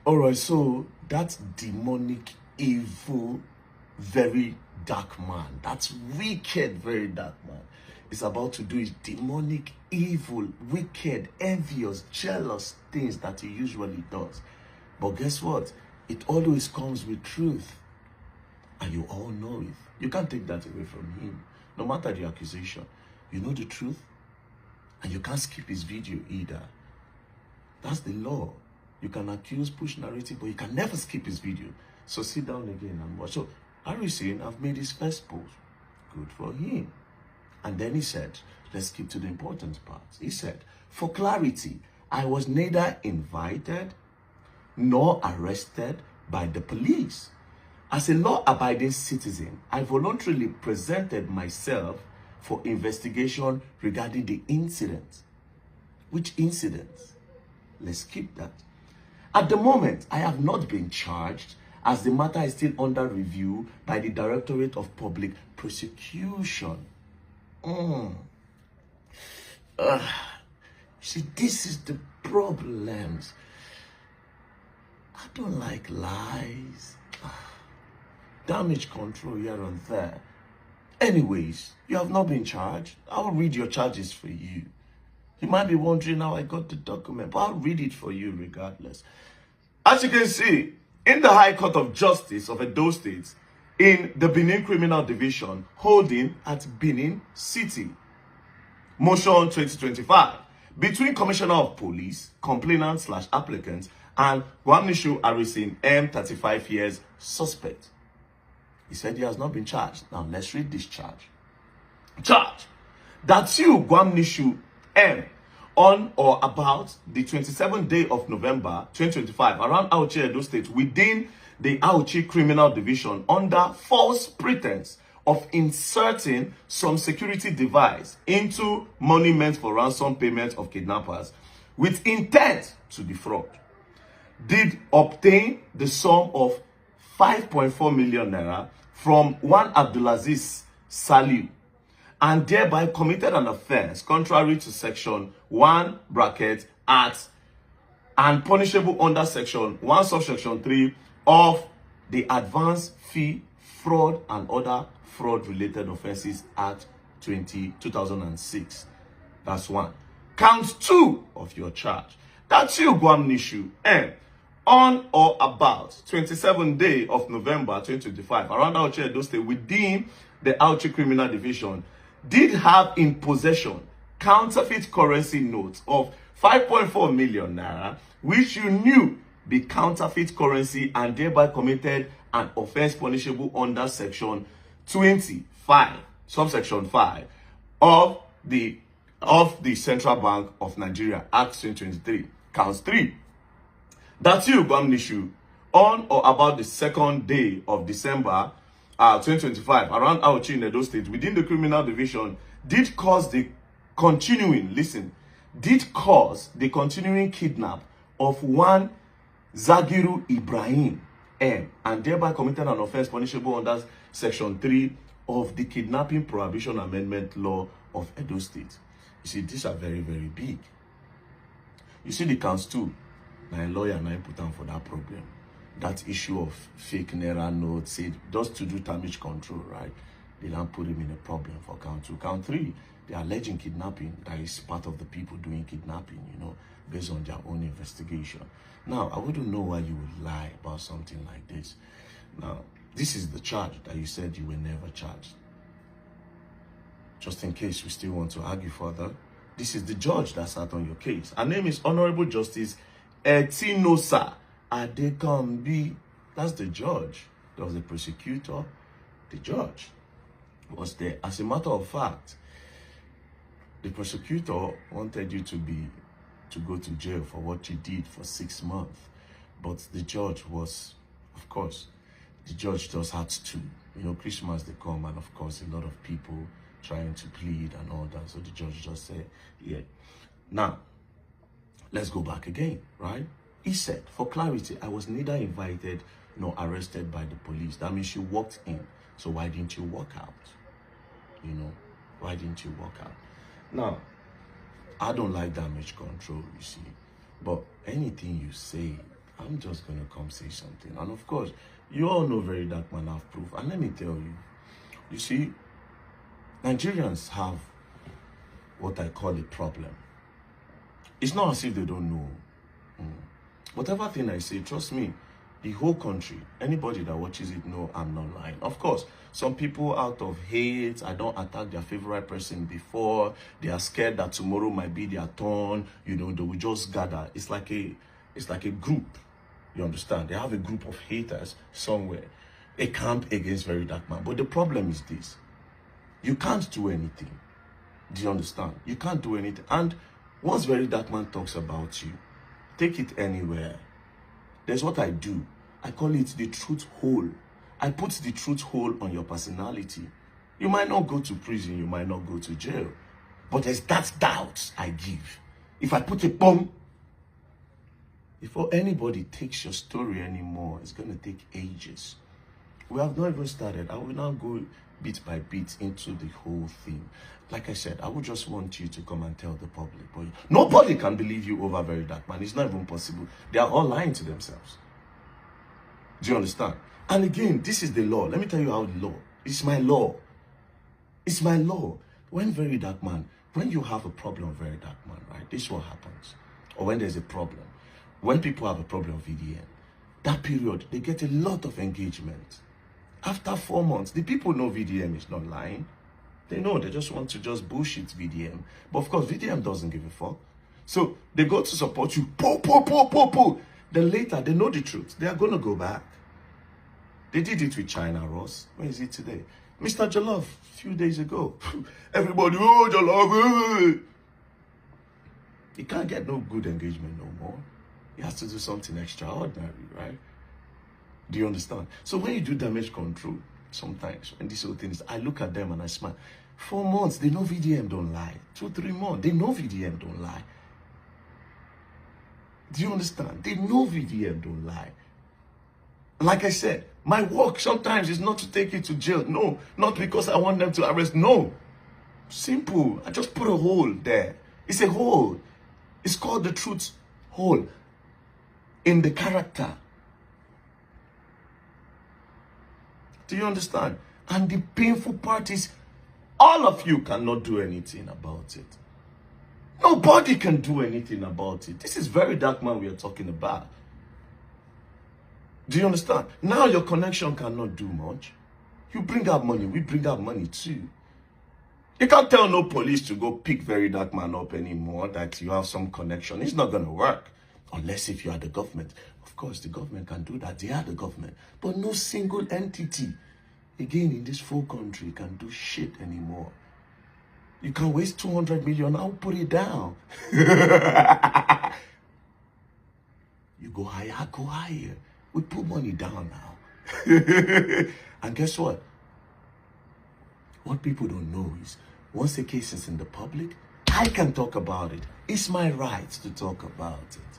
All right, so that demonic, evil, very dark man, that's wicked, very dark man, is about to do his demonic, evil, wicked, envious, jealous things that he usually does. But guess what? It always comes with truth. And you all know it. You can't take that away from him. No matter the accusation, you know the truth. And you can't skip his video either. That's the law. You can accuse, push narrative, but you can never skip his video. So sit down again and watch. So Harrison, I've made his first post. Good for him. And then he said, let's skip to the important part. He said, for clarity, I was neither invited nor arrested by the police. As a law-abiding citizen, I voluntarily presented myself for investigation regarding the incident. Which incident? Let's skip that. At the moment, I have not been charged, as the matter is still under review by the Directorate of Public Prosecution. See, this is the problems. I don't like lies. Damage control here and there. Anyways, you have not been charged. I'll read your charges for you. You might be wondering how I got the document, but I'll read it for you regardless. As you can see, in the High Court of Justice of Edo State, in the Benin Criminal Division, holding at Benin City, Motion 2025, between Commissioner of Police, complainant/applicant, and Gwamnishu Harrison, M, 35 years, suspect. He said he has not been charged. Now, let's read this charge. Charge that you, Gwamnishu M, on or about the 27th day of November 2025, around Auchi, Edo State, within the Auchi Criminal Division, under false pretense of inserting some security device into money meant for ransom payment of kidnappers with intent to defraud, did obtain the sum of 5.4 million naira from one Abdulaziz Saliu, and thereby committed an offense contrary to section 1 bracket at and punishable under section 1 subsection 3 of the Advance Fee Fraud and Other Fraud Related Offenses Act 2006. That's one. Count 2 of your charge. That's you, Gwamnishu M, on or about 27th day of November 2025, around Auchi, Edo State, within the Auchi Criminal Division, did have in possession counterfeit currency notes of 5.4 million naira, which you knew be counterfeit currency, and thereby committed an offense punishable under section 25, subsection 5 of the Central Bank of Nigeria Act 2023. Counts 3. That you, Gwamnishu, on or about the 2nd day of December 2025, around Auchi in Edo State, within the Criminal Division, did cause the continuing kidnap of one Zagiru Ibrahim M, and thereby committed an offense punishable under section 3 of the Kidnapping Prohibition Amendment Law of Edo State. You see, these are very, very big. You see the counts 2. Now a lawyer now put down for that problem. That issue of fake Naira notes, said just to do damage control, right? They now put him in a problem for count 2. Count 3, they are alleging kidnapping. That is part of the people doing kidnapping, based on their own investigation. Now, I wouldn't know why you would lie about something like this. Now, this is the charge that you said you were never charged. Just in case we still want to argue further, this is the judge that sat on your case. Her name is Honorable Justice J3alous Adekambi. That's the judge. There was the prosecutor. The judge was there. As a matter of fact, the prosecutor wanted you to go to jail for what you did for 6 months. But the judge was, of course, the judge just had to. Christmas they come, and of course a lot of people trying to plead and all that. So the judge just said, yeah. Now, let's go back again, right? He said, for clarity, I was neither invited nor arrested by the police. That means you walked in. So why didn't you walk out? Why didn't you walk out? Now, I don't like damage control, you see. But anything you say, I'm just going to come say something. And of course, you all know Very Dark Man have proof. And let me tell you, you see, Nigerians have what I call a problem. It's not as if they don't know. Whatever thing I say, trust me, the whole country, anybody that watches it know I'm not lying. Of course, some people out of hate, I don't attack their favorite person before. They are scared that tomorrow might be their turn. You know, they will just gather. It's like a group. You understand? They have a group of haters somewhere. A camp against Very Dark Man. But the problem is this. You can't do anything. Do you understand? You can't do anything. And once Very Dark Man talks about you, take it anywhere. There's what I do. I call it the truth hole. I put the truth hole on your personality. You might not go to prison, you might not go to jail. But there's that doubt I give. If I put a bomb, before anybody takes your story anymore, it's going to take ages. We have not even started. I will now go bit by bit into the whole thing. Like I said, I would just want you to come and tell the public. But nobody can believe you over Very Dark Man. It's not even possible. They are all lying to themselves. Do you understand? And again, this is the law. Let me tell you how the law. It's my law. It's my law. When Very Dark Man, when you have a problem with Very Dark Man, right? This is what happens. Or when there's a problem. When people have a problem with VDM, that period, they get a lot of engagement. After 4 months, the people know VDM is not lying. They know, they just want to just bullshit VDM. But of course, VDM doesn't give a fuck. So they go to support you. Then later, they know the truth. They are going to go back. They did it with J3alous. Where is it today? Mr. J3alous, a few days ago. Everybody, oh, J3alous. He can't get no good engagement no more. He has to do something extraordinary, right? Do you understand? So when you do damage control, sometimes, when this whole thing is, I look at them and I smile. 4 months, they know VDM don't lie. 2, 3 months, they know VDM don't lie. Do you understand? They know VDM don't lie. Like I said, my work sometimes is not to take you to jail. No, not because I want them to arrest. No. Simple. I just put a hole there. It's a hole. It's called the truth hole in the character. Do you understand? And the painful part is, all of you cannot do anything about it. Nobody can do anything about it. This is Very Dark Man we are talking about. Do you understand? Now your connection cannot do much. You bring out money, we bring out money too. You can't tell no police to go pick Very Dark Man up anymore that you have some connection. It's not going to work. Unless if you are the government. Of course, the government can do that. They are the government. But no single entity, again, in this full country can do shit anymore. You can waste 200 million. I'll put it down. You go higher, I go higher. We put money down now. And guess what? What people don't know is, once the case is in the public, I can talk about it. It's my right to talk about it.